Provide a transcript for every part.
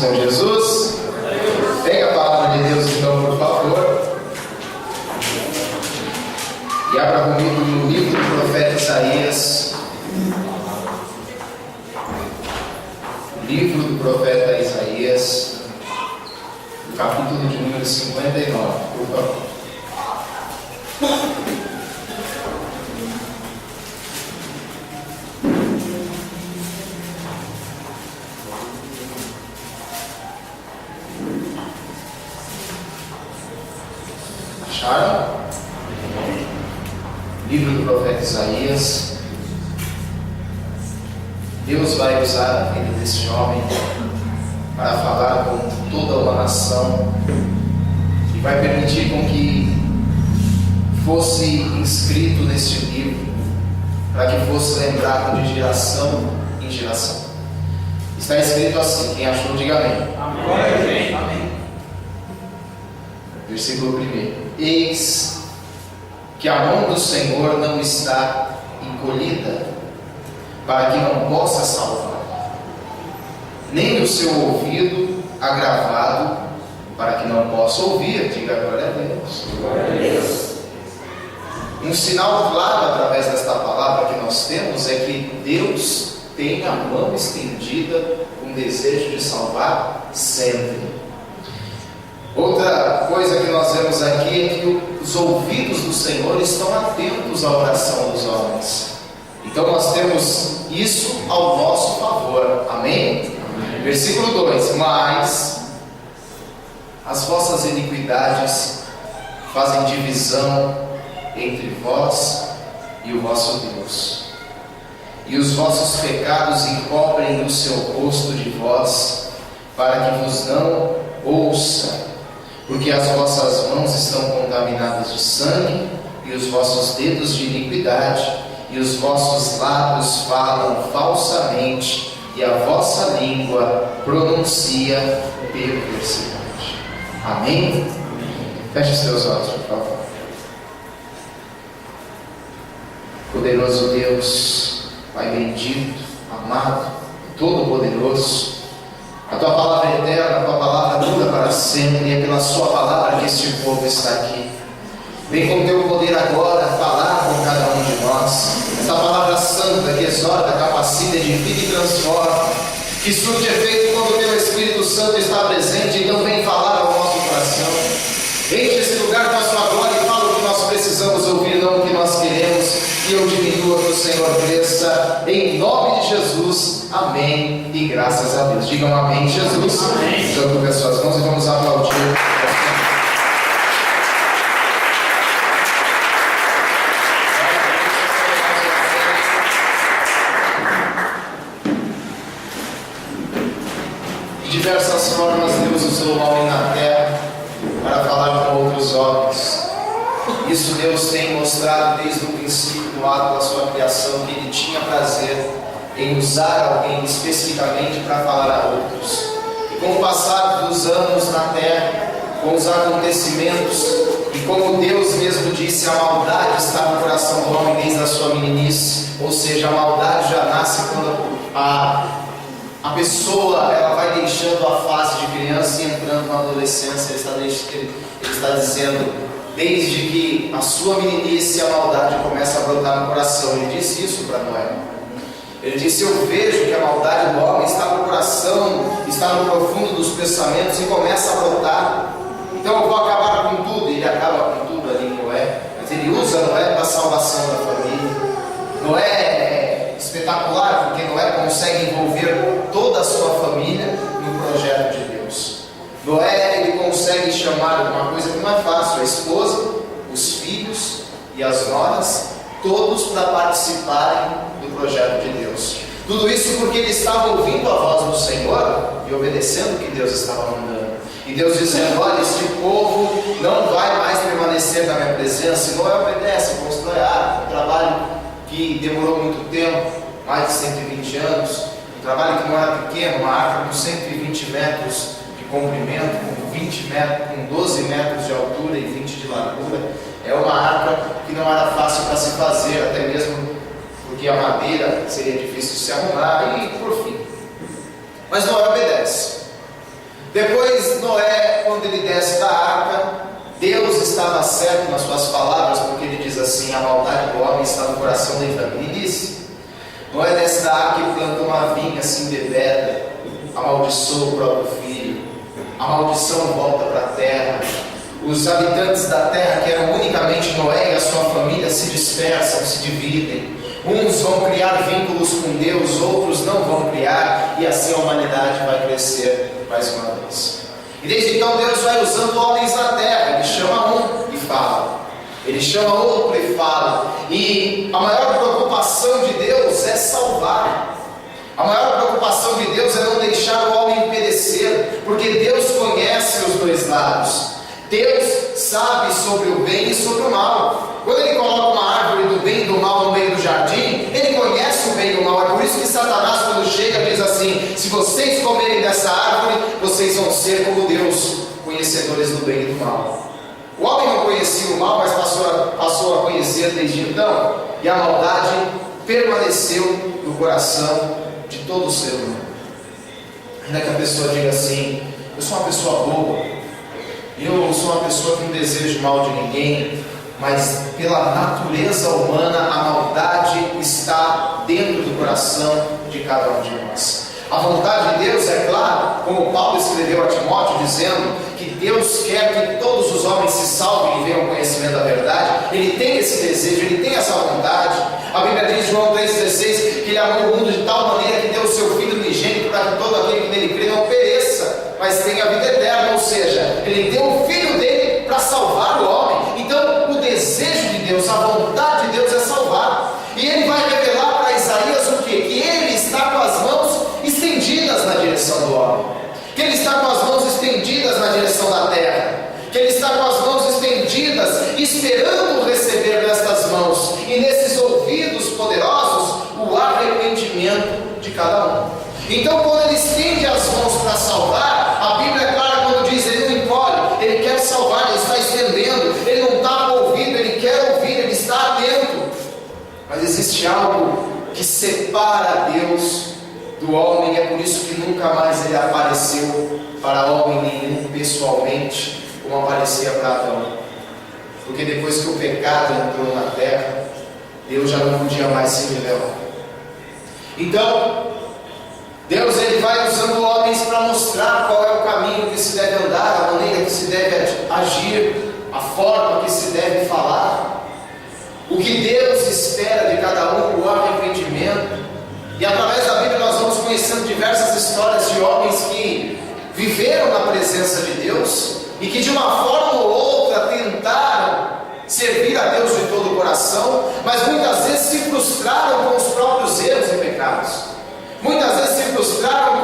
com Jesus? Pega a palavra de Deus então, por favor. E abra comigo no livro do profeta Isaías. Livro do profeta Isaías, capítulo de número 59, por favor. Acharam? Livro do profeta Isaías. Deus vai usar a vida desse homem para falar com toda uma nação e vai permitir com que fosse inscrito neste livro, para que fosse lembrado de geração em geração. Está escrito assim, quem achou, diga amém. Amém. Amém. Versículo 1: Eis que a mão do Senhor não está encolhida, para que não possa salvar, nem o seu ouvido agravado, para que não possa ouvir. Diga glória a Deus. Glória a Deus. Um sinal claro através desta palavra que nós temos é que Deus tem a mão estendida com desejo de salvar sempre. Outra coisa que nós vemos aqui é que os ouvidos do Senhor estão atentos à oração dos homens. Então nós temos isso ao nosso favor. Amém? Amém. Versículo 2: Mas as vossas iniquidades fazem divisão entre vós e o vosso Deus, e os vossos pecados encobrem o seu rosto de vós, para que vos não ouça, porque as vossas mãos estão contaminadas de sangue, e os vossos dedos de iniquidade, e os vossos lábios falam falsamente, e a vossa língua pronuncia perversidade. Amém? Feche os teus olhos, por favor. Poderoso Deus, Pai bendito, amado, todo-poderoso, a Tua palavra é eterna, a Tua palavra dura para sempre, e é pela Sua palavra que este povo está aqui. Vem com Teu poder agora falar com cada um de nós. Esta palavra santa que exorta, capacita, edifica e transforma, que surte efeito quando o Teu Espírito Santo está presente. Então vem falar ao nosso coração. Enche esse lugar com a Sua glória e fala o que nós precisamos ouvir, não o que nós queremos. E eu diminua, que o Senhor cresça, em nome de Jesus. Amém e graças a Deus. Digam amém, Jesus. Amém. Jogue as suas mãos e vamos aplaudir. De diversas formas Deus usou o homem na terra para falar com outros homens. Isso Deus tem mostrado desde o princípio do ato da sua criação, que Ele tinha prazer em usar alguém especificamente para falar a outros. E com o passar dos anos na terra, com os acontecimentos, e como Deus mesmo disse, a maldade está no coração do homem desde a sua meninice. Ou seja, a maldade já nasce quando a pessoa ela vai deixando a fase de criança e entrando na adolescência. Ele está dizendo, desde que a sua meninice, a maldade começa a brotar no coração. Ele disse isso para Noé. Ele disse: eu vejo que a maldade do homem está no coração, está no profundo dos pensamentos e começa a brotar. Então eu vou acabar com tudo. Ele acaba com tudo ali em Noé. Mas ele usa Noé para a salvação da família. Noé é espetacular, porque Noé consegue envolver toda a sua família no projeto de Deus. Noé, ele consegue chamar uma coisa que não é fácil, a esposa, os filhos e as noras, todos para participarem do projeto de Deus. Tudo isso porque ele estava ouvindo a voz do Senhor e obedecendo o que Deus estava mandando. E Deus dizendo: olha, este povo não vai mais permanecer na minha presença. E Noé obedece, constrói a arca, um trabalho que demorou muito tempo, mais de 120 anos, um trabalho que não era pequeno, uma arca com 120 metros de comprimento, com 20 metros, com 12 metros de altura e 20 de largura. É uma arca que não era fácil para se fazer, até mesmo porque a madeira seria difícil de se arrumar, e por fim. Mas Noé obedece. Depois Noé, quando ele desce da arca, Deus estava certo nas suas palavras, porque ele diz assim: a maldade do homem está no coração dele também. Ele disse: Noé desce da arca e planta uma vinha assim bebeda, amaldiçoa o próprio filho, a maldição volta para a terra. Os habitantes da terra, que eram unicamente Noé e a sua família, se dispersam, se dividem. Uns vão criar vínculos com Deus, outros não vão criar, e assim a humanidade vai crescer mais uma vez. E desde então Deus vai usando homens na terra. Ele chama um e fala, ele chama outro e fala. E a maior preocupação de Deus é salvar. A maior preocupação de Deus é não deixar o homem perecer, porque Deus conhece os dois lados. Deus sabe sobre o bem e sobre o mal. Quando ele coloca uma árvore do bem e do mal no meio do jardim, ele conhece o bem e o mal. É por isso que Satanás, quando chega, diz assim: se vocês comerem dessa árvore, vocês vão ser como Deus, conhecedores do bem e do mal. O homem não conhecia o mal, mas passou a conhecer desde então, e a maldade permaneceu no coração de todo ser humano. Ainda que a pessoa diga assim: eu sou uma pessoa boa, eu sou uma pessoa que não desejo mal de ninguém, mas pela natureza humana a maldade está dentro do coração de cada um de nós. A vontade de Deus, é claro, como Paulo escreveu a Timóteo, dizendo que Deus quer que todos os homens se salvem e venham ao conhecimento da verdade. Ele tem esse desejo, ele tem essa vontade. A Bíblia diz em João 3,16 que ele amou o mundo de tal maneira que deu o seu Filho unigênito para que todo aquele que nele crê não pereça, mas tenha a vida eterna. Ou seja, ele deu o Filho dele para salvar o homem. Então o desejo de Deus, a vontade de Deus é salvar. E ele vai revelar para Isaías o quê? Que ele está com as mãos estendidas na direção do homem, que ele está com as mãos estendidas na direção da terra, que ele está com as mãos estendidas esperando receber nestas mãos e nesses ouvidos poderosos o arrependimento de cada um. Então, quando ele estende as mãos para salvar, a Bíblia é clara quando diz: ele não encolhe, ele quer salvar, ele está estendendo, ele não tapa o ouvido, ele quer ouvir, ele está atento. Mas existe algo que separa Deus do homem, é por isso que nunca mais ele apareceu para homem nenhum pessoalmente, como aparecia para Adão. Porque depois que o pecado entrou na terra, Deus já não podia mais se revelar. Então, Deus ele vai usando homens para mostrar qual é o caminho que se deve andar, a maneira que se deve agir, a forma que se deve falar. O que Deus espera de cada um, o arrependimento. E através da Bíblia nós vamos conhecendo diversas histórias de homens que viveram na presença de Deus e que de uma forma ou outra tentaram servir a Deus de todo o coração, mas muitas vezes se frustraram com os próprios erros e pecados. Muitas vezes se frustraram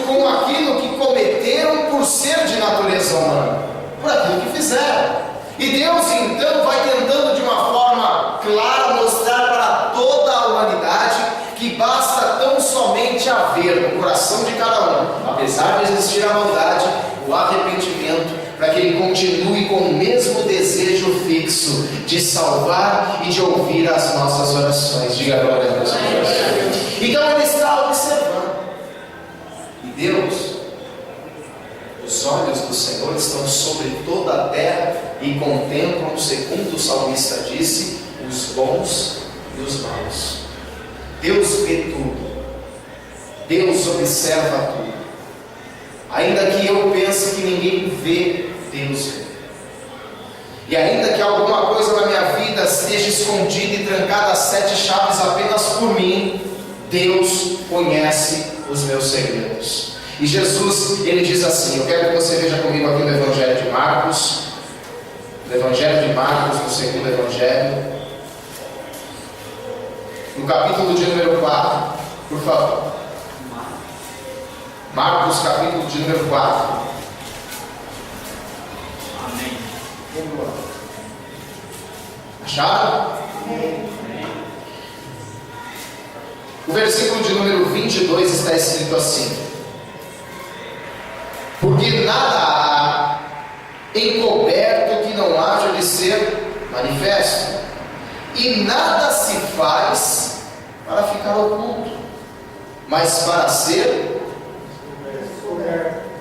com aquilo que cometeram por ser de natureza humana, por aquilo que fizeram. E Deus então vai tentando de uma forma clara mostrar para toda a humanidade que basta tão somente haver no coração de cada um, apesar de existir a maldade, o arrependimento, para que ele continue com o mesmo desejo fixo de salvar e de ouvir as nossas orações. Diga glória a Deus. Então ele está observando, e Deus, os olhos do Senhor estão sobre toda a terra e contemplam, segundo o salmista disse, os bons e os maus. Deus vê tudo, Deus observa tudo. Ainda que eu pense que ninguém vê, Deus vê. E ainda que alguma coisa na minha vida esteja escondida e trancada a 7 chaves apenas por mim, Deus conhece os meus segredos. E Jesus, ele diz assim, eu quero que você veja comigo aqui no Evangelho de Marcos, no segundo Evangelho, no capítulo de número 4, por favor. Marcos, capítulo de número 4. Amém. Vamos lá. Acharam? Amém. O versículo de número 22 está escrito assim: porque nada há encoberto que não haja de ser manifesto, e nada se faz para ficar oculto, mas para ser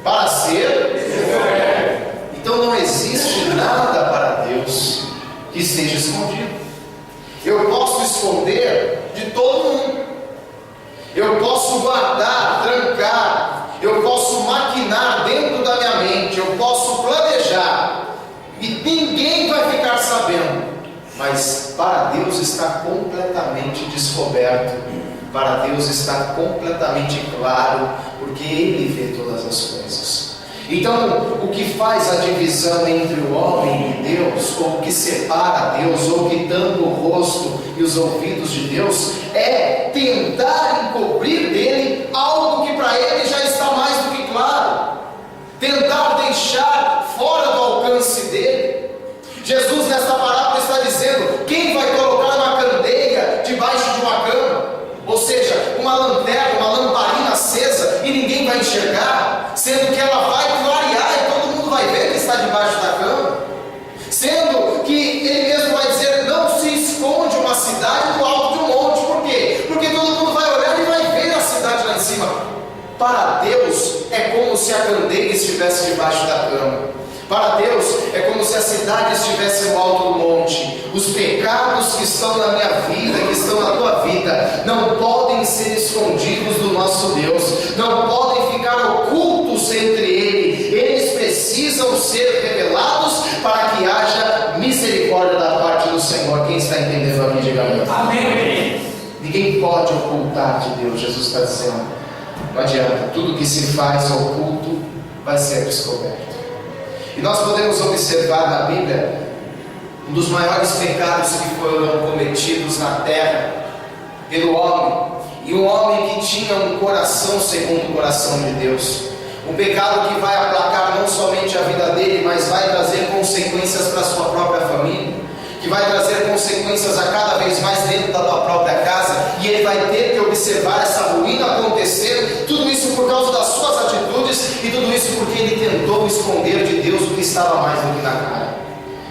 para ser descoberto. Então não existe nada para Deus que esteja escondido. Eu posso esconder de todo mundo, eu posso guardar, trancar, eu posso maquinar dentro da minha mente, eu posso planejar, e ninguém vai ficar sabendo, mas para Deus está completamente descoberto, para Deus está completamente claro, porque Ele vê todas as coisas. Então, o que faz a divisão entre o homem e Deus, ou o que separa Deus, ou que tampa o rosto e os ouvidos de Deus, é tentar encobrir dele algo que para ele já está mais do que claro, tentar deixar fora do alcance dele. Jesus nesta parábola está dizendo: quem vai colocar uma candeia debaixo de uma cama? Ou seja, uma lanterna, uma lamparina acesa, e ninguém vai enxergar, sendo que ela vai clarear e todo mundo vai ver que está debaixo da cama, sendo que ele mesmo vai dizer: não se esconde uma cidade do alto de um monte. Por quê? Porque todo mundo vai olhar e vai ver a cidade lá em cima. Para Deus é como se a candeia estivesse debaixo da cama. Para Deus é como se a cidade estivesse no alto do monte. Os pecados que estão na minha vida, que estão na tua vida, não podem ser escondidos do nosso Deus, não podem ficar ocultos entre Ele. Eles precisam ser revelados para que haja misericórdia da parte do Senhor. Quem está entendendo aqui, diga amém. Amém. Ninguém pode ocultar de Deus. Jesus está dizendo: não adianta, tudo que se faz oculto vai ser descoberto. E nós podemos observar na Bíblia um dos maiores pecados que foram cometidos na terra pelo homem, e um homem que tinha um coração segundo o coração de Deus, um pecado que vai aplacar não somente a vida dele, mas vai trazer consequências para a sua própria família, que vai trazer consequências a cada vez mais dentro da tua própria casa, e ele vai ter que observar essa ruína acontecer, tudo isso por causa das suas atitudes, e tudo isso porque ele tentou esconder de Deus o que estava mais do que na cara.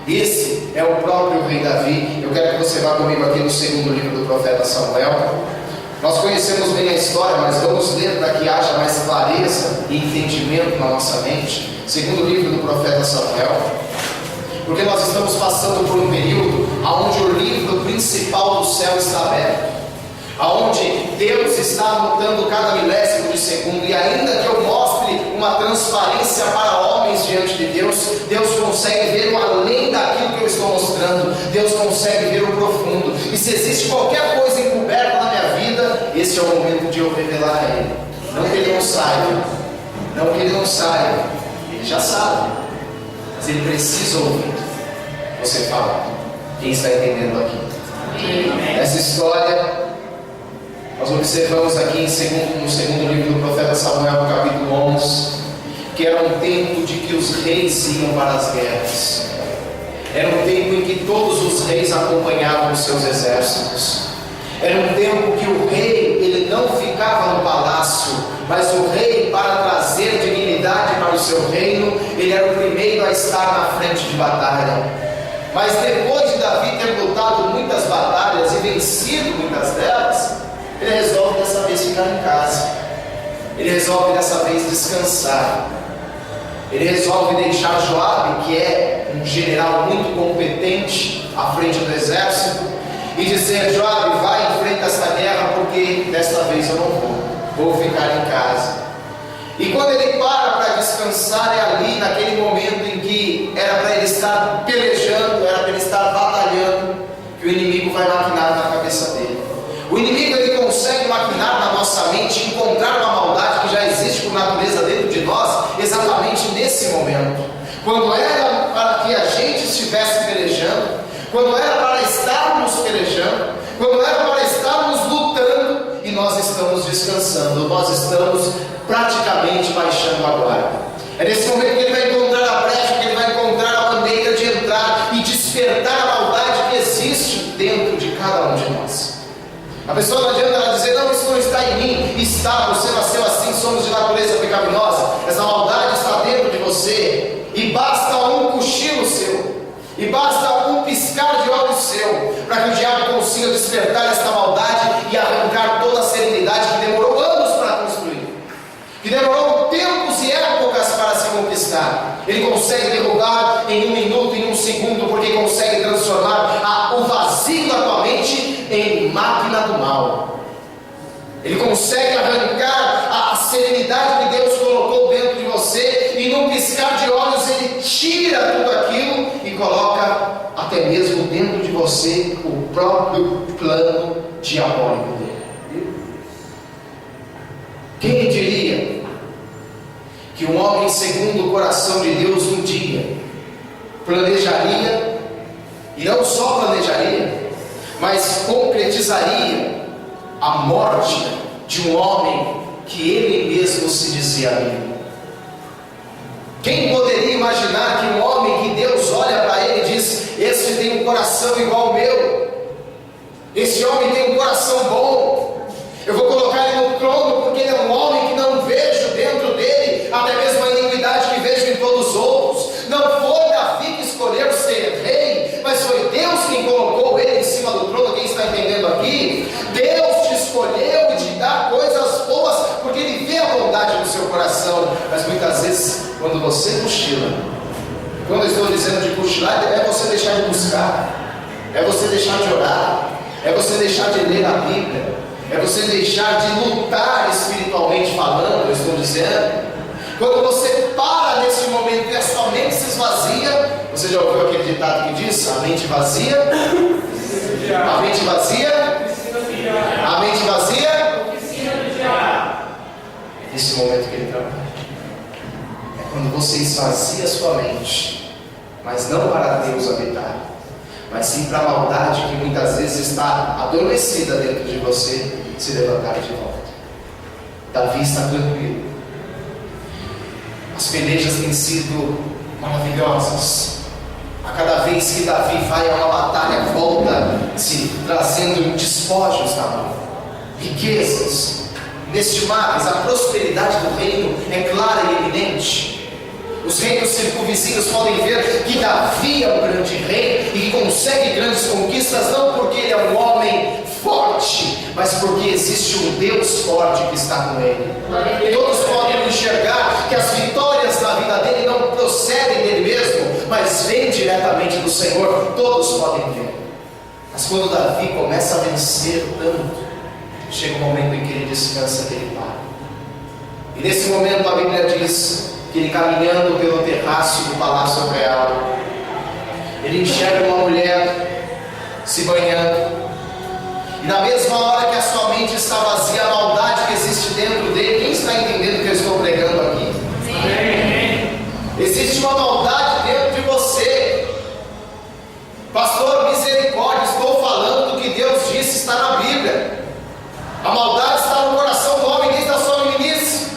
Esse é o próprio rei Davi. Eu quero que você vá comigo aqui no segundo livro do profeta Samuel. Nós conhecemos bem a história, mas vamos ler para que haja mais clareza e entendimento na nossa mente. Segundo livro do profeta Samuel, porque nós estamos passando por um período onde o livro principal do céu está aberto, onde Deus está anotando cada milésimo de segundo, e ainda que eu mostre uma transparência para homens diante de Deus, Deus consegue ver o além daquilo que eu estou mostrando, Deus consegue ver o profundo, e se existe qualquer coisa encoberta na minha vida, esse é o momento de eu revelar a Ele. Não que Ele não saiba, não que Ele não saiba, Ele já sabe, mas Ele precisa ouvir você falar. Quem está entendendo aqui? Essa história nós observamos aqui no segundo livro do profeta Samuel, no capítulo 11, que era um tempo de que os reis iam para as guerras, era um tempo em que todos os reis acompanhavam os seus exércitos, era um tempo que o rei, ele não ficava no palácio, mas o rei, para trazer dignidade para o seu reino, ele era o primeiro a estar na frente de batalha. Mas depois de Davi ter lutado muitas batalhas e vencido muitas delas, ele resolve dessa vez ficar em casa, ele resolve dessa vez descansar, ele resolve deixar Joabe, que é um general muito competente à frente do exército, e dizer: Joabe, vai, enfrenta esta guerra, porque desta vez eu não vou ficar em casa. E quando ele para descansar, é ali naquele momento em que era para ele estar pelejando, era para ele estar batalhando, que o inimigo vai maquinar na cabeça dele. O inimigo, ele consegue maquinar na nossa mente, encontrar uma maldade que já existe por natureza dentro de nós, exatamente nesse momento, quando era para que a gente estivesse pelejando, quando era para estarmos pelejando, quando era para estarmos lutando, e nós estamos descansando, nós estamos praticamente baixando a guarda. É nesse momento que ele vai encontrar a brecha, que ele vai encontrar a maneira de entrar e despertar a maldade que existe dentro de cada um de nós. A pessoa não adianta ela dizer: não, isso não está em mim. Está, você nasceu assim, somos de natureza pecaminosa. Essa maldade está dentro de você, e basta um cochilo seu, e basta um piscar de olhos seu, para que o diabo consiga despertar esta maldade e arrancar toda a serenidade que demorou anos para construir, que demorou tempos e épocas Ele consegue derrubar em 1 minuto, em 1 segundo, porque consegue transformar o vazio da tua mente em máquina do mal. Ele consegue arrancar a serenidade que Deus colocou dentro de você, e num piscar de olhos Ele tira tudo aquilo e coloca até mesmo dentro de você o próprio plano diabólico dele. Quem diria que um homem segundo o coração de Deus um dia planejaria, e não só planejaria, mas concretizaria a morte de um homem que ele mesmo se dizia amigo? Quem poderia imaginar que um homem que Deus olha para ele e diz: esse tem um coração igual ao meu, esse homem tem um coração bom, eu vou colocar ele no trono porque ele é um homem que não vejo dentro dele até mesmo a iniquidade que vejo em todos os outros. Não foi Davi que escolheu ser rei, mas foi Deus quem colocou ele em cima do trono. Quem está entendendo aqui? Deus te escolheu e te dá coisas boas porque Ele vê a bondade no seu coração. Mas muitas vezes, quando você cochila, quando eu estou dizendo de cochilar, é você deixar de buscar, é você deixar de orar, é você deixar de ler a Bíblia, é você deixar de lutar espiritualmente falando. Eu estou dizendo, quando você para nesse momento e a sua mente se esvazia. Você já ouviu aquele ditado que diz: a mente vazia, a mente vazia, a mente vazia, é nesse momento que Ele trabalha. É quando você esvazia a sua mente, mas não para Deus habitar, mas sim para a maldade que muitas vezes está adormecida dentro de você se levantar de volta. Davi está tranquilo. As pelejas têm sido maravilhosas. A cada vez que Davi vai a uma batalha, volta-se trazendo despojos na mão, riquezas inestimáveis. A prosperidade do reino é clara e evidente. Os reinos circunvizinhos podem ver que Davi é um grande rei e que consegue grandes conquistas, não porque ele é um homem forte, mas porque existe um Deus forte que está com ele. Todos podem enxergar que as vitórias da vida dele não procedem dele mesmo, mas vêm diretamente do Senhor. Todos podem ver. Mas quando Davi começa a vencer tanto, chega um momento em que ele descansa, que ele para. E nesse momento a Bíblia diz que ele, caminhando pelo terraço do palácio real, ele enxerga uma mulher se banhando. E na mesma hora que a sua mente está vazia, a maldade que existe dentro dele. Quem está entendendo o que eu estou pregando aqui? Sim. Existe uma maldade dentro de você. Pastor, misericórdia, estou falando do que Deus disse, está na Bíblia. A maldade está no coração do homem desde a sua meninice.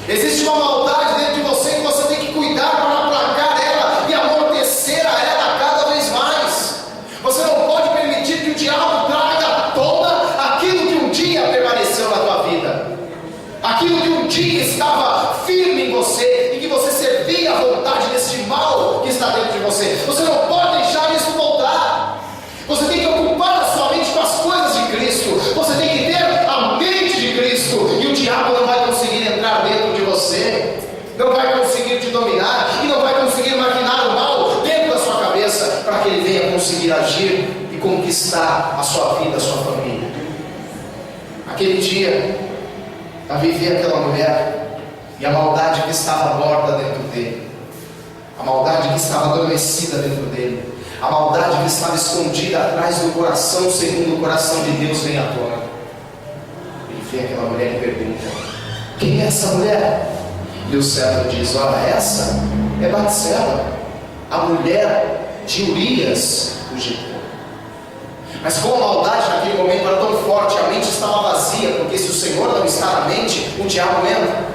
Existe uma maldade dentro de você que você tem que cuidar para aplacar ela e amortecer a ela cada vez mais. Você não pode permitir que o diabo traga à tona aquilo que um dia permaneceu na tua vida, aquilo que um dia estava firme em você e que você servia à vontade desse mal que está dentro de você. Você não pode deixar isso voltar. Você tem que ocupar a sua mente com as coisas de Cristo. Você tem que ter a mente de Cristo, e o diabo não vai conseguir entrar dentro de você, não vai conseguir te dominar e não vai conseguir maquinar o mal dentro da sua cabeça para que ele venha conseguir agir e conquistar a sua vida, a sua família. Aquele dia, Davi vê aquela mulher e a maldade que estava morta dentro dele, a maldade que estava adormecida dentro dele, a maldade que estava escondida atrás do coração, segundo o coração de Deus, vem à tona. Ele vê aquela mulher e pergunta: quem é essa mulher? E o servo diz: olha, essa é Batseba, a mulher de Urias, o Geteu. Mas como a maldade naquele momento era tão forte, a mente estava vazia, porque se o Senhor não está na mente, o diabo entra.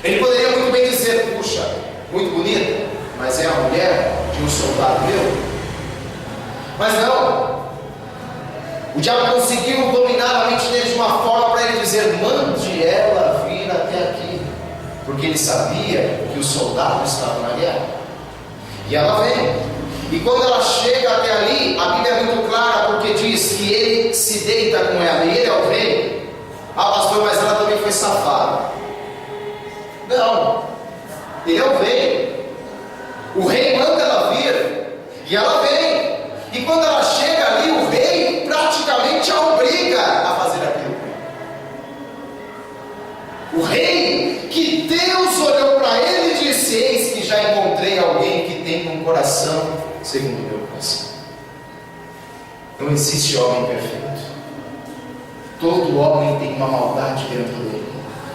Ele poderia muito bem dizer: puxa, muito bonita, mas é a mulher de um soldado meu. Mas não, o diabo conseguiu dominar a mente dele de uma forma para ele dizer: mande ela vir até aqui, porque ele sabia que o soldado estava na guerra. E ela vem. E quando ela chega até ali, a Bíblia é muito clara, porque diz que ele se deita com ela, e ele é o rei. Ah, pastor, mas ela também foi safada. Não, ele é o rei. O rei manda ela vir, e ela vem. E quando ela chega ali, o rei praticamente a obriga a fazer aquilo. O rei, que Deus olhou para ele e disse: eis que já encontrei alguém que tem um coração segundo o meu coração. Não existe homem perfeito. Todo homem tem uma maldade dentro dele.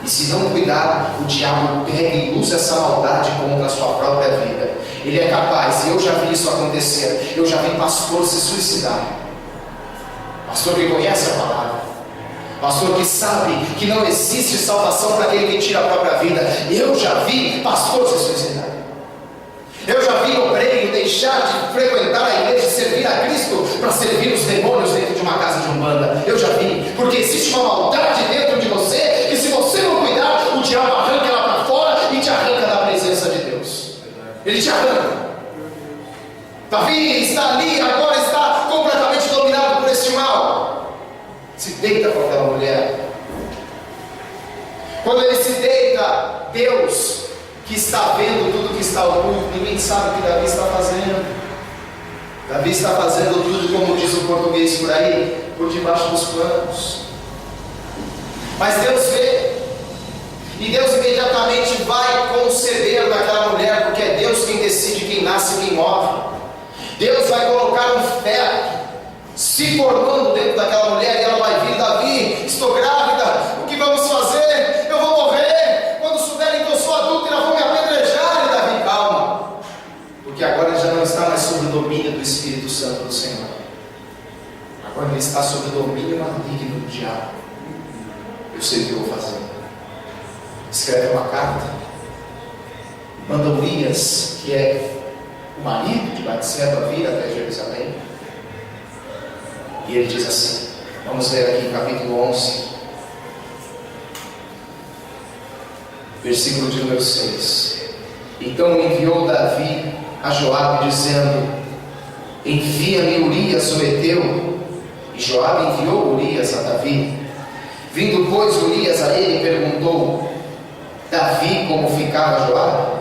E se não cuidar, o diabo pega e usa essa maldade contra a sua própria vida. Ele é capaz, e eu já vi isso acontecer. Eu já vi pastor se suicidar. Pastor que conhece a palavra. Pastor que sabe que não existe salvação para aquele que tira a própria vida. Eu já vi pastor se suicidar. Eu já vi obreiro deixar de frequentar a igreja e servir a Cristo para servir os demônios dentro de uma casa de umbanda. Eu já vi, porque existe uma maldade dentro de você, que se você não cuidar, o diabo arranca ela para fora e te arranca da presença de Deus. Ele te arranca. Davi está ali, agora está completamente dominado por esse mal. Se deita com aquela mulher. Quando ele se deita, Deus, que está vendo tudo que está oculto, ninguém sabe o que Davi está fazendo. Davi está fazendo tudo, como diz o português por aí, por debaixo dos panos. Mas Deus vê, e Deus imediatamente vai conceder daquela mulher, porque é Deus quem decide quem nasce e quem morre. Deus vai colocar um feto se formando dentro daquela mulher, e ela vai vir: Davi, estou grávida, o que vamos fazer? Eu vou morrer. Quando souberem que eu sou adúltera, vão me apedrejar. E Davi: calma, porque agora ele já não está mais sob o domínio do Espírito Santo do Senhor. Agora ele está sob o domínio maligno do diabo. Eu sei o que eu vou fazer. Escreve uma carta, manda Urias, que é o marido de Batseba, vir até Jerusalém. E ele diz assim, vamos ler aqui em capítulo 11, versículo de número 6. Então enviou Davi a Joabe, dizendo: envia-me Urias o Heteu. E Joabe enviou Urias a Davi. Vindo, pois, Urias a ele, perguntou Davi como ficava Joabe,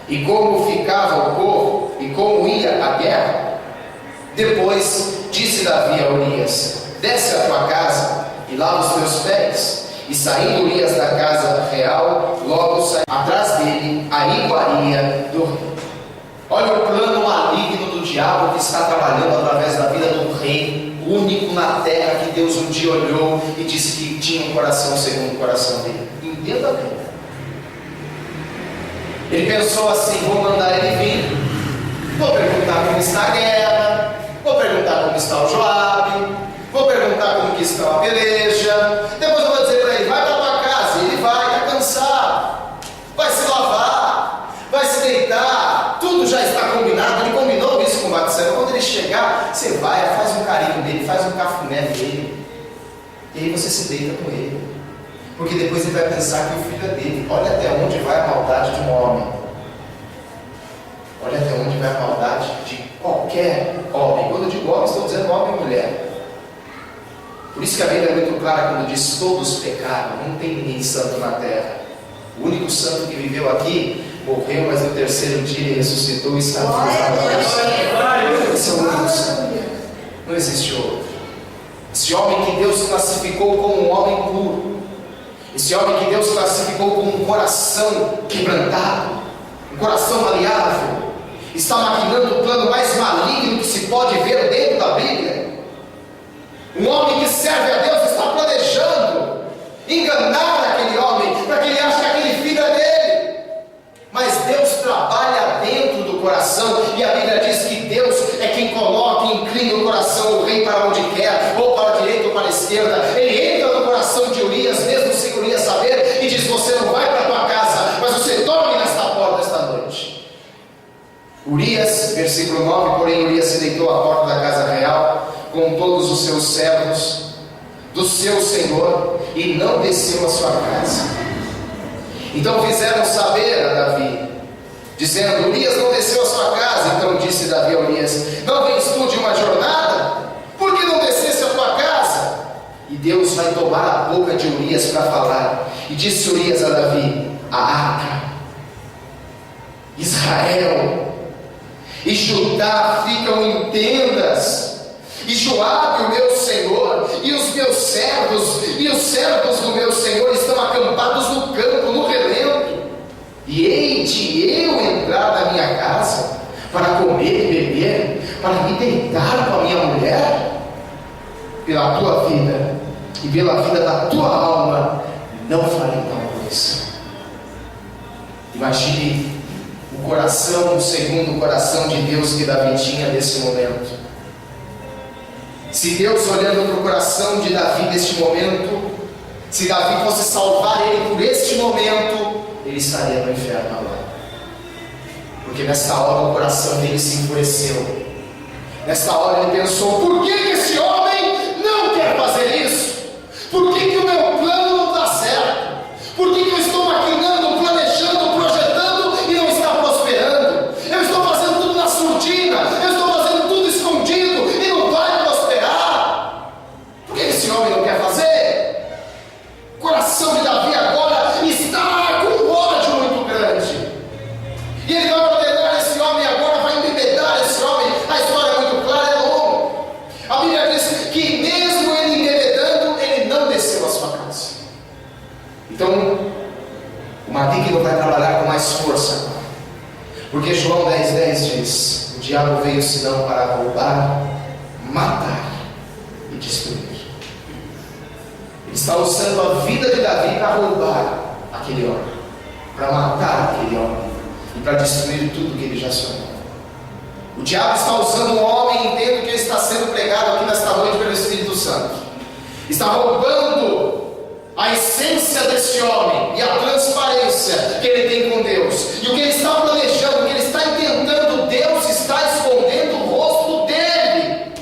e como ficava o povo, e como ia a guerra. Depois disse Davi a Urias: desce à tua casa e lava os teus pés. E saindo Urias da casa real, logo saiu atrás dele a iguaria do rei. Olha o plano maligno do diabo que está trabalhando através da vida do rei, único na terra, que Deus um dia olhou e disse que tinha um coração segundo o coração dele. Entenda bem. Ele pensou assim: vou mandar ele vir, vou perguntar como está a guerra, vou perguntar como está o Joabe, vou perguntar como que está a peleja, depois eu vou dizer para ele: vai para a tua casa. E ele vai, está cansado, vai se lavar, vai se deitar, tudo já está combinado. Ele combinou isso com o Batseba. Quando ele chegar, você vai, faz um carinho nele, faz um cafuné nele, e aí você se deita com ele, porque depois ele vai pensar que o filho é dele. Olha até onde vai a maldade de um homem. Olha até onde vai a maldade de qualquer homem. Quando eu digo homem, estou dizendo homem e mulher. Por isso que a Bíblia é muito clara quando diz: todos pecaram, não tem ninguém santo na terra. O único santo que viveu aqui morreu, mas no terceiro dia ele ressuscitou e está vivo. Esse é o único santo. Não existe outro. Esse homem que Deus classificou como um homem puro, esse homem que Deus classificou como um coração quebrantado, um coração maleável, está maquinando o plano mais maligno que se pode ver dentro da Bíblia. Um homem que serve a Deus está planejando enganar aquele homem, para que ele ache que aquele filho é dele. Mas Deus trabalha dentro do coração, e a Bíblia diz que Deus é quem coloca e inclina o coração do rei para onde quer, ou para a direita ou para a esquerda. Ele entra no coração de Urias, mesmo sem Urias saber, e diz: você não vai para a tua casa, mas você dorme nesta porta esta noite. Urias, versículo 9, porém Urias se deitou à porta da casa real, com todos os seus servos do seu senhor, e não desceu à sua casa. Então fizeram saber a Davi, dizendo: Urias não desceu à sua casa. Então disse Davi a Urias: não vens tu de uma jornada? Por que não descesse à tua casa? E Deus vai tomar a boca de Urias para falar. E disse Urias a Davi: a arca. Israel e Judá ficam em tendas, e Joabe, o meu senhor, e os meus servos, e os servos do meu senhor estão acampados no campo, no relento. E hei de eu entrar na minha casa para comer e beber, para me deitar com a minha mulher? Pela tua vida e pela vida da tua alma, não farei tal coisa. Imagine o coração, o segundo coração de Deus que Davi tinha nesse momento. Se Deus, olhando para o coração de Davi neste momento, se Davi fosse salvar ele por este momento, ele estaria no inferno agora. Porque nessa hora o coração dele se enfureceu. Nessa hora ele pensou: por que esse homem não quer fazer isso? Por que o meu plano não está certo? Por que eu estou maquinando, planejando, projetando e não está prosperando? Eu estou fazendo tudo na surdina, eu estou fazendo tudo escondido e não vai prosperar. Por que esse homem não quer fazer? O coração de Davi agora está com um ódio muito grande. E ele vai ordenar esse homem agora, vai embebedar esse homem. A história é muito clara, é longa. A Bíblia diz que mesmo ele embebedando, ele não desceu à sua casa. Então, o maligno vai trabalhar com mais força. Porque João 10,10 diz: o diabo veio senão para roubar, matar e destruir. Ele está usando a vida de Davi para roubar aquele homem, para matar aquele homem e para destruir tudo que ele já sonhou. O diabo está usando um homem, entendo que ele está sendo pregado aqui nesta noite pelo Espírito Santo. Está roubando a essência desse homem e a transparência que ele tem com Deus. E o que ele está planejando, o que ele está intentando, Deus está escondendo o rosto dele.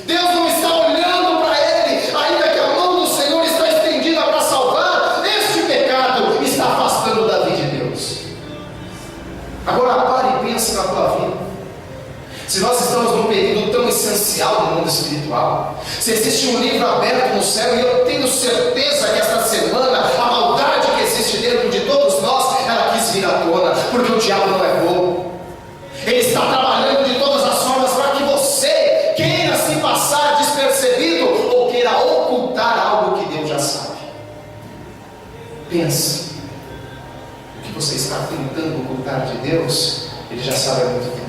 Deus não está olhando para ele, ainda que a mão do Senhor está estendida para salvar. Este pecado está afastando Davi de Deus. Agora pare e pense na tua vida. Se nós estamos num período tão essencial do mundo espiritual, se existe um livro aberto no céu, e eu tenho certeza que esta semana a maldade que existe dentro de todos nós, ela quis vir à tona, porque o diabo não é bobo. Ele está trabalhando de todas as formas para que você queira se passar despercebido ou queira ocultar algo que Deus já sabe. Pense, o que você está tentando ocultar de Deus, Ele já sabe há muito tempo.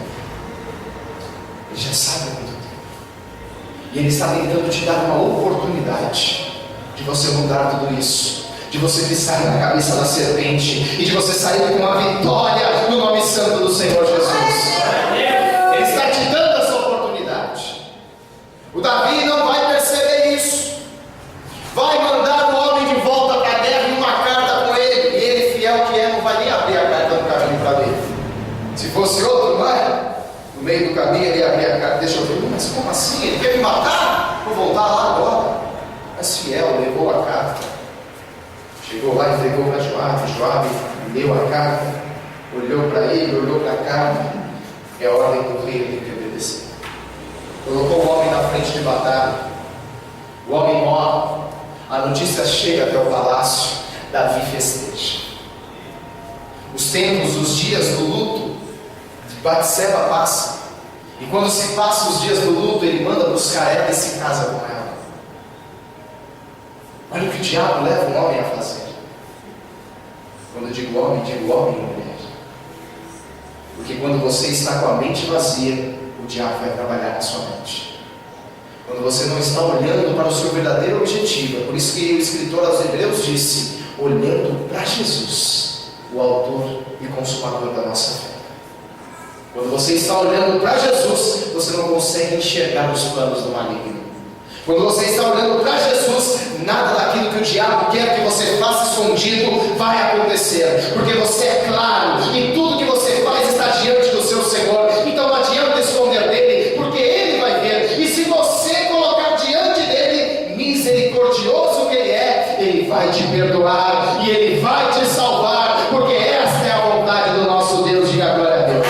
Ele já sabe há muito tempo. E Ele está tentando te dar uma oportunidade de você mudar tudo isso, de você pisar na cabeça da serpente e de você sair com uma vitória no nome santo do Senhor Jesus. Ele está te dando essa oportunidade. O Davi não vai perceber isso. Vai mandar o homem de volta para a guerra e uma carta com ele. E ele, fiel que é, não vai nem abrir a carta no caminho para ele. Se fosse outro, não é? No meio do caminho ele abria a carta: deixa eu ver. Mas como assim? Ele quer me matar? Vou voltar lá agora. Mas fiel, levou a carta. Chegou lá, entregou para Joabe. Joabe leu a carta, olhou para ele, olhou para a carta. É a ordem do rei, ele tem que obedecer. Colocou o homem na frente de batalha. O homem morre. A notícia chega até o palácio. Davi festeja. Os tempos, os dias do luto de Batseba passam. E quando se passam os dias do luto, ele manda buscar ela e se casa com ela. Olha o que o diabo leva um homem a fazer. Quando eu digo homem e mulher. Porque quando você está com a mente vazia, o diabo vai trabalhar na sua mente. Quando você não está olhando para o seu verdadeiro objetivo, é por isso que o escritor aos Hebreus disse: olhando para Jesus, o autor e consumador da nossa fé. Quando você está olhando para Jesus, você não consegue enxergar os planos do maligno. Quando você está olhando para Jesus, nada daquilo que o diabo quer que você faça escondido vai acontecer, porque você é claro e tudo que você faz está diante do seu Senhor. Então não adianta esconder dele, porque ele vai ver. E se você colocar diante dele, misericordioso que ele vai te perdoar e ele vai te salvar, porque esta é a vontade do nosso Deus. Diga glória a Deus.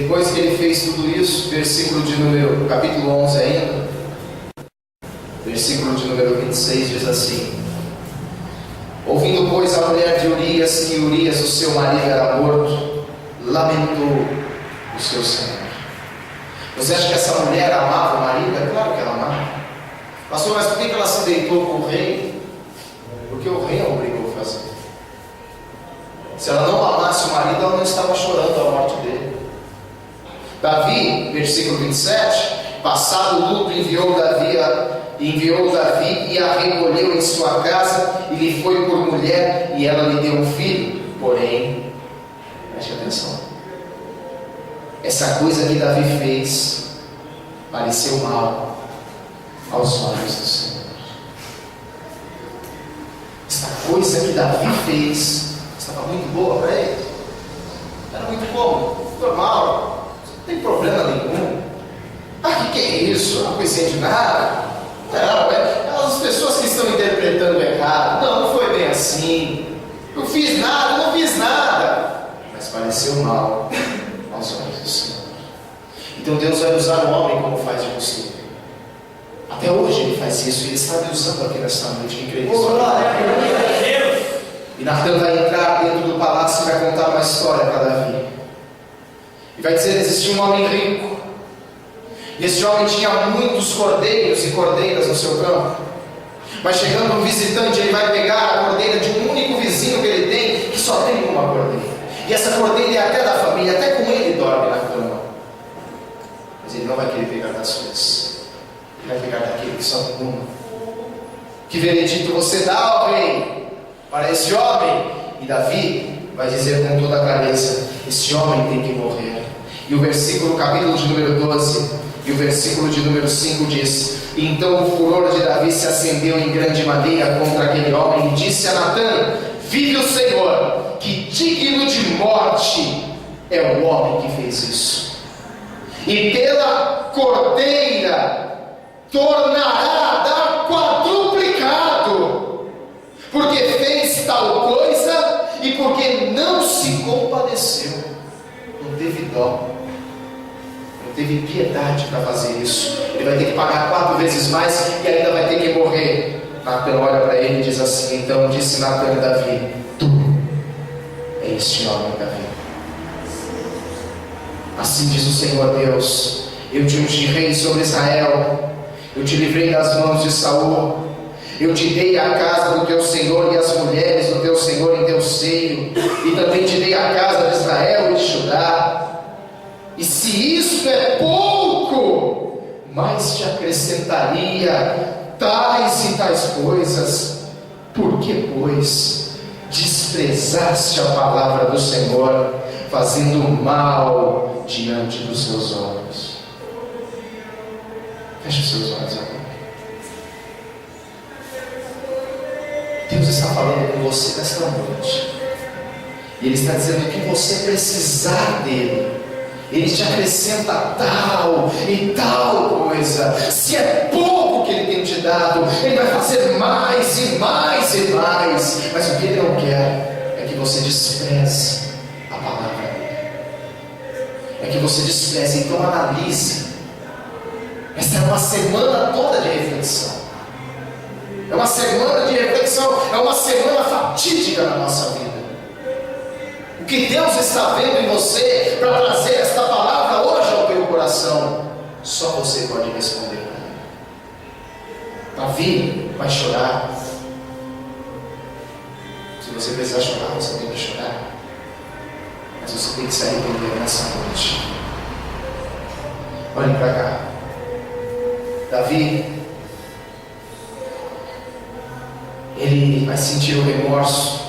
Depois que ele fez tudo isso, capítulo 11 ainda, versículo de número 26 diz assim: ouvindo, pois, a mulher de Urias que Urias, o seu marido, era morto, lamentou o seu senhor. Você acha que essa mulher amava o marido? É claro que ela amava. Pastor, mas por que ela se deitou com o rei? Porque o rei a obrigou a fazer. Se ela não amasse o marido, ela não estava chorando a morte dele. Davi, versículo 27, passado o luto, enviou Davi e a recolheu em sua casa, e lhe foi por mulher, e ela lhe deu um filho. Porém, preste atenção, essa coisa que Davi fez pareceu mal aos olhos do Senhor. Essa coisa que Davi fez estava muito boa para ele. Era muito bom, normal, não tem problema nenhum. O que é isso? Eu não pensei de nada. Não, as pessoas que estão interpretando errado. Não foi bem assim. Não fiz nada, não fiz nada. Mas pareceu mal aos olhos do Senhor. Então Deus vai usar o homem como faz de costume. Até hoje Ele faz isso. Ele está me usando aqui nesta noite. Quem crê nisso? E Natan vai entrar dentro do palácio e vai contar uma história para Davi. E vai dizer: existia um homem rico. E esse homem tinha muitos cordeiros e cordeiras no seu campo. Mas chegando um visitante, ele vai pegar a cordeira de um único vizinho que ele tem, que só tem uma cordeira. E essa cordeira é até da família, até com ele dorme na cama. Mas ele não vai querer pegar das suas. Ele vai pegar daquele que só tem uma. Que veredito você dá, ó rei, para esse homem? E Davi vai dizer com toda a clareza: esse homem tem que morrer. E o versículo, capítulo de número 12, e o versículo de número 5 diz: então o furor de Davi se acendeu em grande maneira contra aquele homem, e disse a Natan: vive o Senhor, que digno de morte é o homem que fez isso. E pela cordeira tornará a dar quadruplicado, porque fez tal coisa e porque não se compadeceu, não teve dó, não teve piedade para fazer isso. Ele vai ter que pagar 4 vezes mais e ainda vai ter que morrer. Natan olha para ele e diz assim: então disse Natan a Davi: tu é este homem, Davi. Assim diz o Senhor Deus: eu te ungi rei sobre Israel, eu te livrei das mãos de Saul, eu te dei a casa do teu Senhor e as mulheres do teu Senhor em teu seio, e também te dei a casa de Israel e de Judá. E se isso é pouco, mais te acrescentaria tais e tais coisas. Por que, pois, desprezaste a palavra do Senhor, fazendo mal diante dos seus olhos? Feche os seus olhos agora. Deus está falando com você nesta noite, e Ele está dizendo que você precisar dEle, Ele te acrescenta tal e tal coisa. Se é pouco que Ele tem te dado, Ele vai fazer mais e mais e mais. Mas o que Ele não quer é que você despreze a palavra dEle, é que você despreze. Então analise. Esta é uma semana toda de reflexão, é uma semana de reflexão, é uma semana fatídica na nossa vida. O que Deus está vendo em você para trazer esta palavra hoje ao teu coração, só você pode responder para ele. Davi vai chorar. Se você precisar chorar, você tem que chorar, mas você tem que se arrepender nessa noite. Olhem para cá. Davi, ele vai sentir o remorso,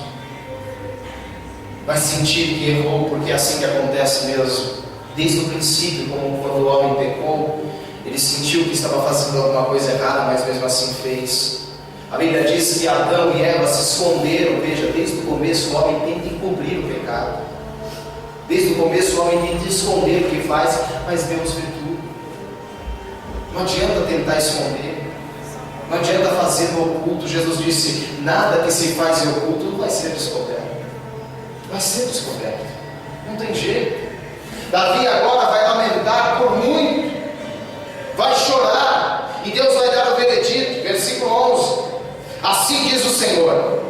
vai sentir que errou, porque é assim que acontece mesmo. Desde o princípio, como quando o homem pecou, ele sentiu que estava fazendo alguma coisa errada, mas mesmo assim fez. A Bíblia diz que Adão e Eva se esconderam. Veja, desde o começo o homem tenta encobrir o pecado. Desde o começo o homem tenta esconder o que faz, mas Deus vê tudo. Não adianta tentar esconder, não adianta fazer no oculto. Jesus disse: nada que se faz em oculto vai ser descoberto. Vai ser descoberto, não tem jeito. Davi agora vai lamentar por muito, vai chorar, e Deus vai dar o veredito. Versículo 11: assim diz o Senhor: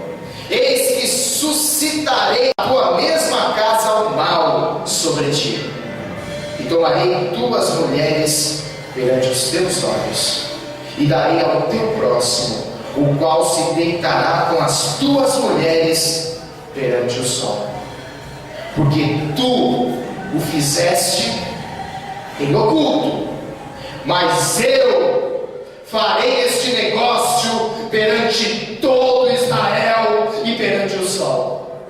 eis que suscitarei a tua mesma casa o mal sobre ti, e tomarei tuas mulheres perante os teus olhos, e darei ao teu próximo, o qual se deitará com as tuas mulheres perante o sol, porque tu o fizeste em oculto, mas eu farei este negócio perante todo Israel e perante o sol.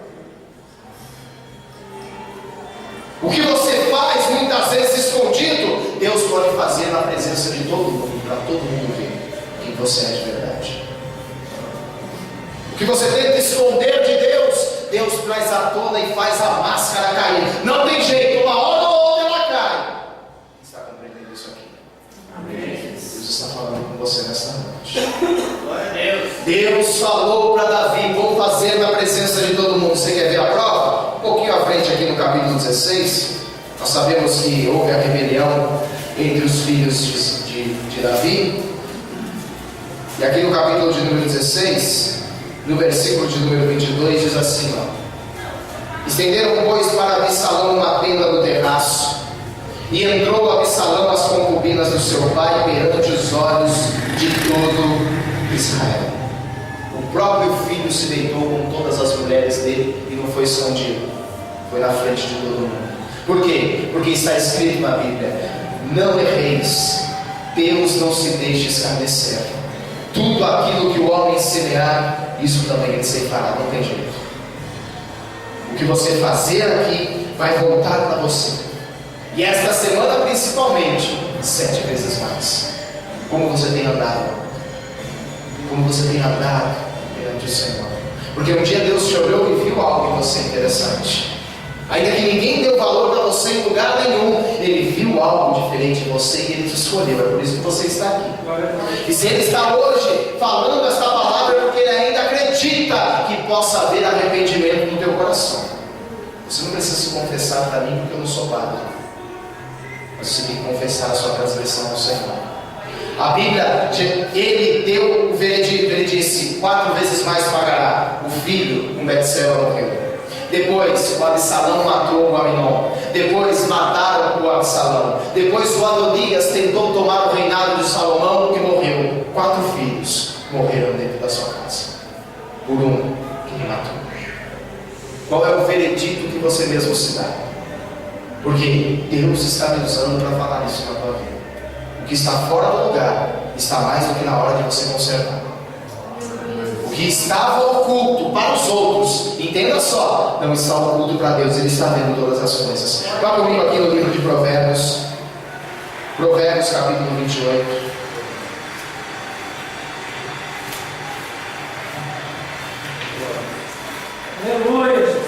O que você faz muitas vezes escondido, Deus pode fazer na presença de todo mundo, para todo mundo ver quem você é de verdade. O que você tenta esconder de Deus, Deus traz à tona e faz a máscara cair. Não tem jeito, uma hora ou outra ela cai. Você está compreendendo isso aqui? Amém. Deus está falando com você nesta noite. Glória a Deus. Deus falou para Davi: vou fazer na presença de todo mundo. Você quer ver a prova? Um pouquinho à frente aqui no capítulo 16, nós sabemos que houve a rebelião entre os filhos de Davi. E aqui no capítulo de número 16, no versículo de número 22, diz assim: estenderam, pois, para Absalão uma tenda no terraço, e entrou Absalão às concubinas do seu pai perante os olhos de todo Israel. O próprio filho se deitou com todas as mulheres dele e não foi escondido, foi na frente de todo mundo. Por quê? Porque está escrito na Bíblia: não erreis, Deus não se deixa escarnecer. Tudo aquilo que o homem semear, isso também ele ceifará, não tem jeito. O que você fazer aqui vai voltar para você. E esta semana principalmente, 7 vezes mais. Como você tem andado? Como você tem andado perante o Senhor? Porque um dia Deus te olhou e viu algo em você interessante. Ainda que ninguém deu valor para você em lugar nenhum, Ele viu algo diferente em você e Ele te escolheu. É por isso que você está aqui. E se Ele está hoje falando esta palavra, é porque Ele ainda acredita que possa haver arrependimento no teu coração. Você não precisa se confessar para mim, porque eu não sou padre, mas você tem que confessar a sua transgressão ao Senhor. A Bíblia, Ele deu o veredito. Ele disse: 4 vezes mais pagará. O filho com Betseba morreu. Depois o Absalão matou o Aminon. Depois mataram o Absalão. Depois o Adonias tentou tomar o reinado de Salomão e morreu. 4 filhos morreram dentro da sua casa, por um que me matou. Qual é o veredito que você mesmo se dá? Porque Deus está me usando para falar isso na tua vida. O que está fora do lugar está mais do que na hora de você consertar. O que estava oculto para os outros, entenda só, não está oculto para Deus. Ele está vendo todas as coisas. Vá comigo aqui no livro de Provérbios, Provérbios capítulo 28. Aleluia.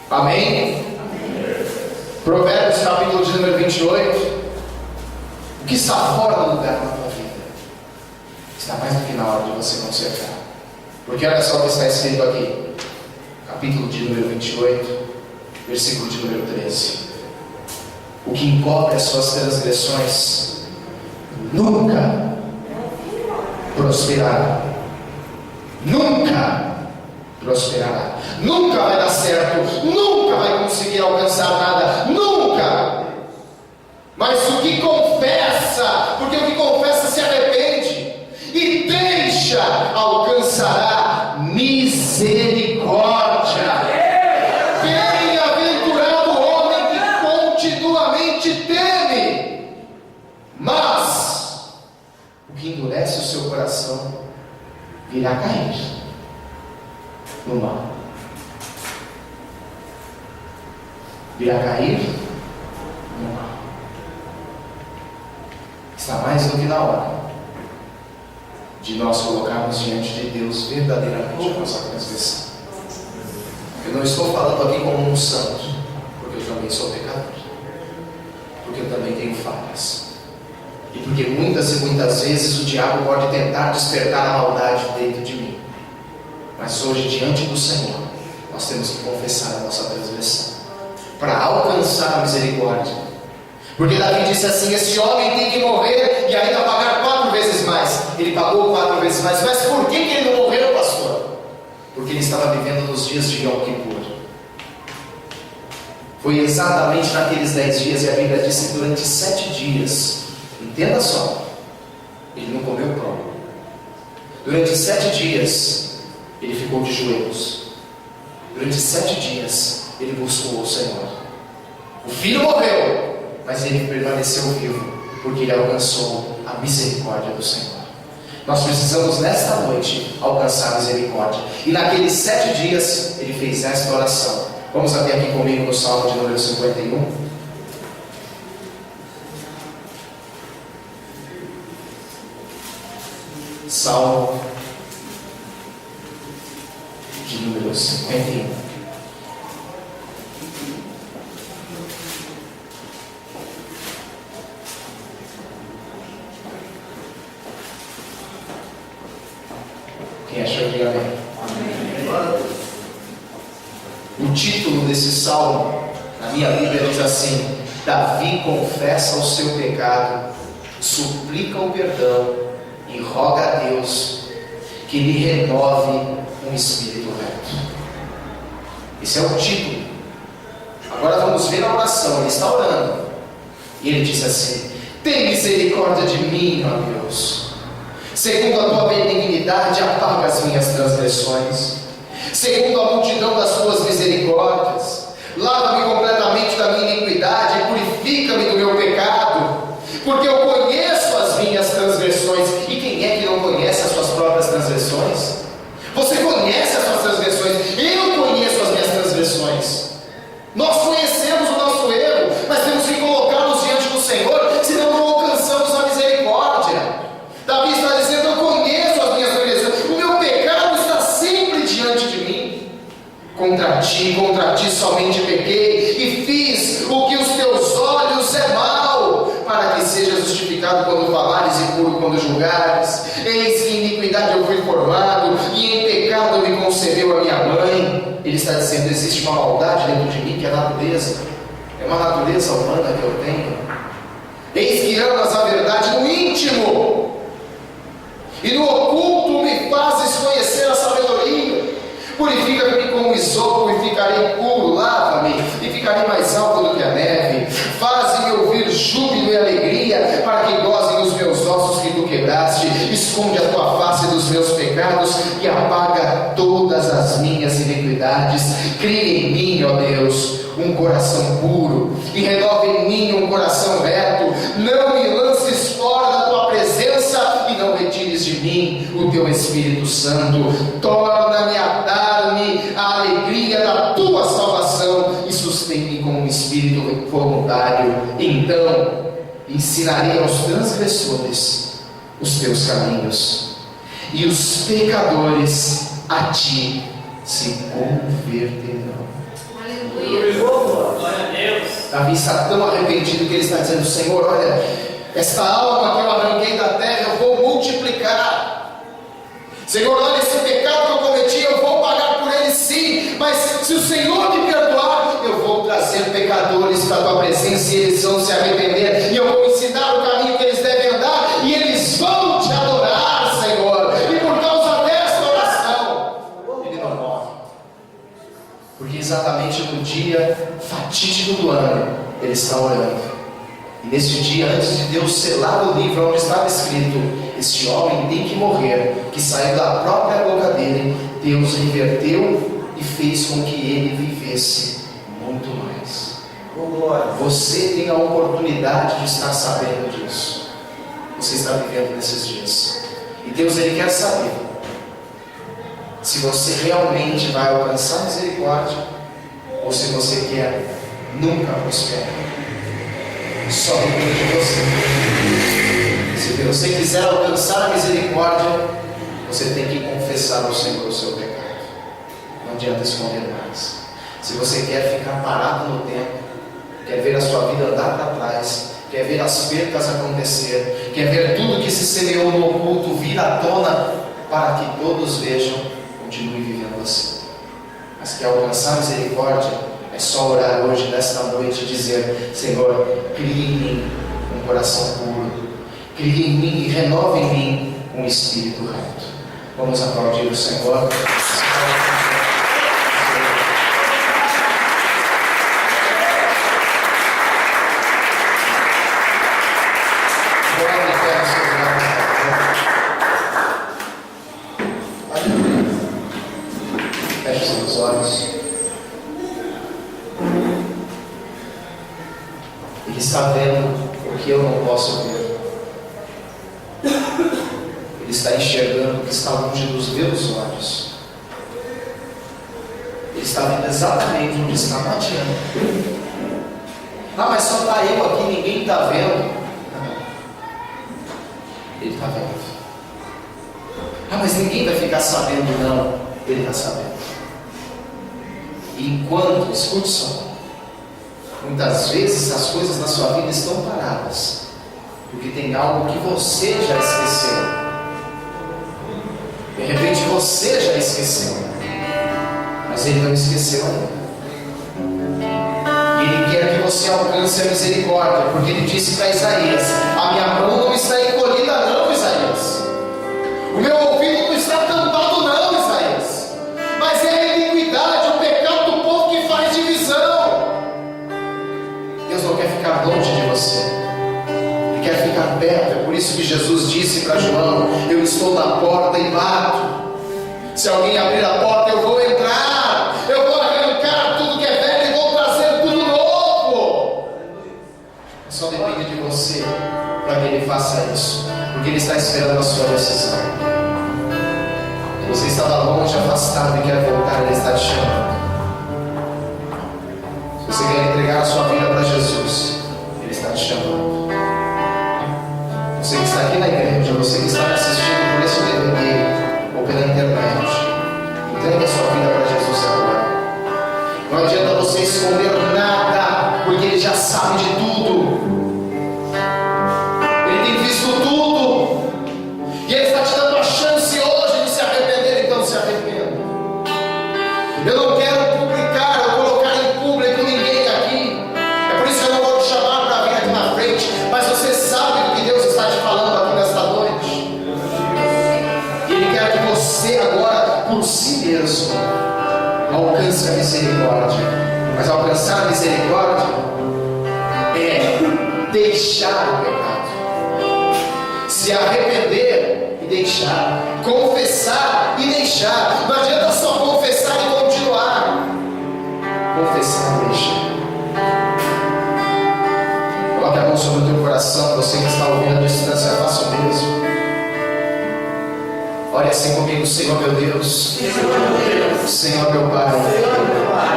Amém? Provérbios capítulo de número 28. O que está fora do lugar na tua vida está mais do que na hora de você consertar. Porque olha só o que está escrito aqui, capítulo de número 28, versículo de número 13: o que encobre as suas transgressões nunca prosperará. Nunca prosperará. Nunca vai dar certo. Nunca vai conseguir alcançar nada. Nunca. Mas o que confessa, porque o que confessa se arrepende e deixa, alcançará misericórdia. Bem-aventurado o homem que continuamente teme, mas o que endurece o seu coração virá cair no mal. Virá cair no mal. Está mais do que na hora de nós colocarmos diante de Deus verdadeiramente a nossa transgressão. Eu não estou falando aqui como um santo, porque eu também sou pecador, porque eu também tenho falhas, e porque muitas e muitas vezes o diabo pode tentar despertar a maldade dentro de mim. Mas hoje, diante do Senhor, nós temos que confessar a nossa transgressão para alcançar a misericórdia. Porque Davi disse assim: este homem tem que morrer e ainda pagar 4 vezes mais. Ele pagou 4 vezes mais. Mas por que ele não morreu, pastor? Porque ele estava vivendo nos dias de Yom Kippur. Foi exatamente naqueles 10 dias, e a Bíblia disse durante 7 dias. Entenda só, ele não comeu pão. Durante 7 dias, ele ficou de joelhos. Durante 7 dias, ele buscou o Senhor. O filho morreu, mas ele permaneceu vivo, porque ele alcançou a misericórdia do Senhor. Nós precisamos nesta noite alcançar a misericórdia. E naqueles 7 dias, ele fez esta oração. Vamos abrir aqui comigo no Salmo de número 51. Salmo de número 51. Quem achou, diga amém. O título desse salmo, na minha Bíblia, diz assim: Davi confessa o seu pecado, suplica o perdão e roga a Deus que lhe renove um espírito reto. Esse é o título. Agora vamos ver a oração. Ele está orando e ele diz assim: tem misericórdia de mim, ó Deus. Segundo a tua benignidade, apaga as minhas transgressões. Segundo a multidão das tuas misericórdias, lava-me completamente da minha iniquidade e purifica-me do meu pecado, porque eu conheço as minhas transgressões. E quem é que não conhece as suas próprias transgressões? Você conhece as suas transgressões, eu conheço as minhas transgressões. Nós conhecemos o nosso erro, mas temos que colocá-los diante do Senhor, senão não alcançamos a misericórdia. Davi está dizendo: eu conheço as minhas transgressões, o meu pecado está sempre diante de mim. Contra ti somente pequei, e fiz o que os teus olhos é mal, para que seja justificado quando falares e puro quando julgares. Eis que em iniquidade eu fui formado, e em pecado me concebeu a minha mãe. Ele está dizendo: existe uma maldade dentro de mim, que é a natureza, é uma natureza humana que eu tenho. Eis que amas a verdade no íntimo, e no oculto me fazes conhecer a sabedoria. Purifica-me com o isopo e ficarei puro, lava-me e ficarei mais alto do que a neve. Faze-me ouvir júbilo e alegria, para que gozem os meus ossos que tu quebraste. Esconde a tua face dos meus pecados e apaga todas as minhas iniquidades. Cria em mim, ó Deus, um coração puro e renova em mim um coração reto. Não me lances fora da tua presença e não retires de mim o teu Espírito Santo. Torna-me a dar-me a alegria da tua salvação e sustém-me com um espírito voluntário. Então ensinarei aos transgressores os teus caminhos, e os pecadores a ti se converterão. Glória a Deus. Davi está tão arrependido que ele está dizendo: Senhor, olha, esta alma que eu arranquei da terra eu vou multiplicar. Senhor, olha, esse pecado que eu cometi eu vou pagar por ele sim, mas se o Senhor me perdoar, eu vou trazer pecadores para a tua presença e eles vão se arrepender, e eu vou ensinar o caminho que eles devem andar, e eles vão te adorar, Senhor. E por causa desta oração ele não morre, porque exatamente no dia fatídico do ano ele está orando. E neste dia, antes de Deus selar o livro onde estava escrito: este homem tem que morrer, que saiu da própria boca dele, Deus inverteu e fez com que ele vivesse muito mais. Você tem a oportunidade de estar sabendo disso. Você está vivendo nesses dias, e Deus, ele quer saber se você realmente vai alcançar misericórdia, ou se você quer nunca prosperar. Só depende de você. Se você quiser alcançar a misericórdia, você tem que confessar ao Senhor o seu pecado. Não adianta esconder mais. Se você quer ficar parado no tempo, quer ver a sua vida andar para trás, quer ver as percas acontecer, quer ver tudo que se semeou no oculto vir à tona, para que todos vejam, continue vivendo assim. Mas quer alcançar misericórdia, é só orar hoje, nesta noite, e dizer: Senhor, crie em mim um coração puro, crie em mim e renove em mim um espírito reto. Vamos aplaudir o Senhor. Feche seus olhos. Ele está vendo o que eu não posso ver. Ele está enxergando o que está longe dos meus olhos. Ele está vendo exatamente onde está, não adianta. Ah, mas só está eu aqui, ninguém está vendo. Não. Ele está vendo. Ah, mas ninguém vai ficar sabendo, não. Ele está sabendo. E enquanto, escute só, muitas vezes as coisas na sua vida estão paradas, porque tem algo que você já esqueceu. De repente você já esqueceu, mas ele não esqueceu ainda. E ele quer que você alcance a misericórdia, porque ele disse para Isaías: a minha mão não está encolhida não, Isaías. O meu ouvido não está tampado não, Isaías. Mas é a iniquidade, o pecado do povo que faz divisão. Deus não quer ficar longe de você, Ele quer ficar perto. É por isso que Jesus disse para João: eu estou na porta e bato. Se alguém abrir a porta, eu vou entrar, eu vou arrancar tudo que é velho e vou trazer tudo novo. Só depende de você para que Ele faça isso, porque Ele está esperando a sua decisão. Se você estava longe, afastado e quer voltar, Ele está te chamando. Se você quer entregar a sua vida para Jesus, Ele está te chamando. Você que está aqui na igreja, você que está me assistindo por esse DVD ou pela internet, entregue a sua vida para Jesus agora. Não adianta você esconder nada, porque Ele já sabe de tudo. Ele tem visto tudo. E Ele está te dando a chance hoje de se arrepender. Então se arrependa. Eu não quero publicar ou colocar em público ninguém aqui. É por isso que eu não vou te chamar para vir aqui na frente. Mas você sabe o que Deus está te falando aqui nesta noite. E Ele quer que você agora, por si mesmo, alcance a misericórdia. Mas alcançar a misericórdia é deixar o pecado, se arrepender e deixar, confessar e deixar. Não adianta só confessar e continuar. Confessar e deixar. Coloque a mão sobre o teu coração. Você que está ouvindo à distância, faça o mesmo. Olha assim comigo: Senhor meu Deus, Senhor meu Pai,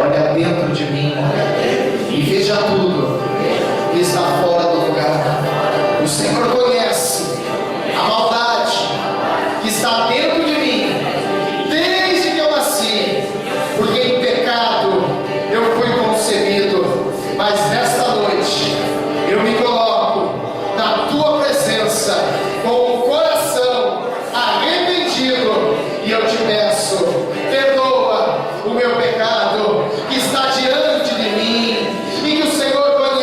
olha dentro de mim e veja tudo que está fora do lugar. O Senhor conhece a maldade que está dentro de mim desde que eu nasci, porque em pecado eu fui concebido. Mas nesta noite eu me coloco na tua presença com o coração arrependido, e eu te peço: perdoa o meu pecado que está diante de mim, e que o Senhor, quando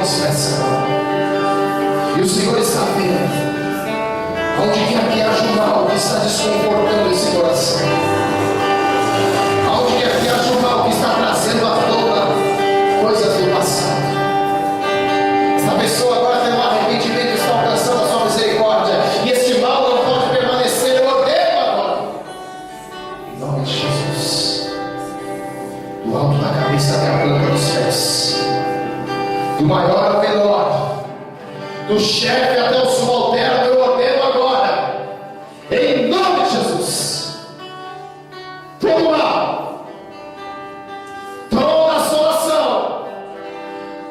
aos pés agora. E o Senhor está vendo onde quer que haja o mal que está desconfortando esse coração, onde quer que haja o mal que está trazendo à tona coisas do passado. Essa pessoa agora tem um arrependimento, está alcançando a sua misericórdia, e este mal não pode permanecer. Eu ordeno agora, em nome de Jesus, do alto da cabeça até a planta dos pés, do maior ao menor, do chefe até o subalterno, eu ordeno agora, em nome de Jesus, todo mal, toda assolação,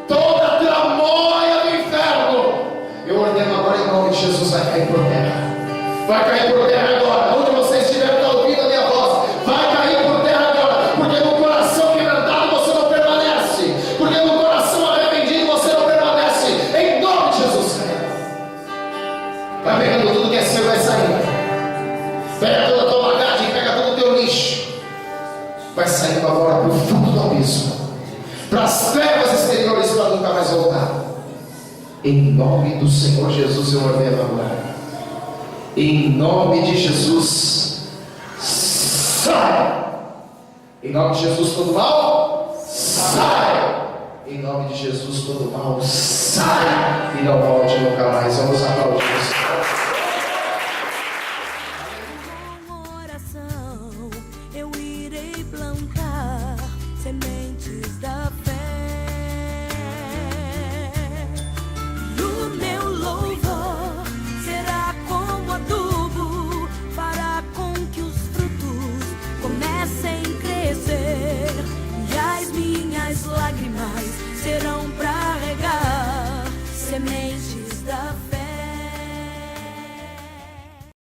toda tramóia do inferno, eu ordeno agora em nome de Jesus, vai cair por terra. Vai cair por terra agora. Onde você estiver, está ouvindo a minha voz, vai cair por terra agora. Porque no coração quebrantado você não permanece, porque no coração arrependido você não permanece. Em nome de Jesus, vai pegando tudo que é seu, vai saindo. Pega toda a tua bagagem, pega todo o teu lixo, vai saindo agora para o fundo do abismo, para as trevas exteriores, para nunca mais voltar. Em nome do Senhor Jesus eu ordeno agora. Em nome de Jesus, sai! Em nome de Jesus todo mal, sai! Em nome de Jesus todo mal, sai! E não volte nunca mais. Vamos aplaudir o Senhor. Com oração eu irei plantar semente.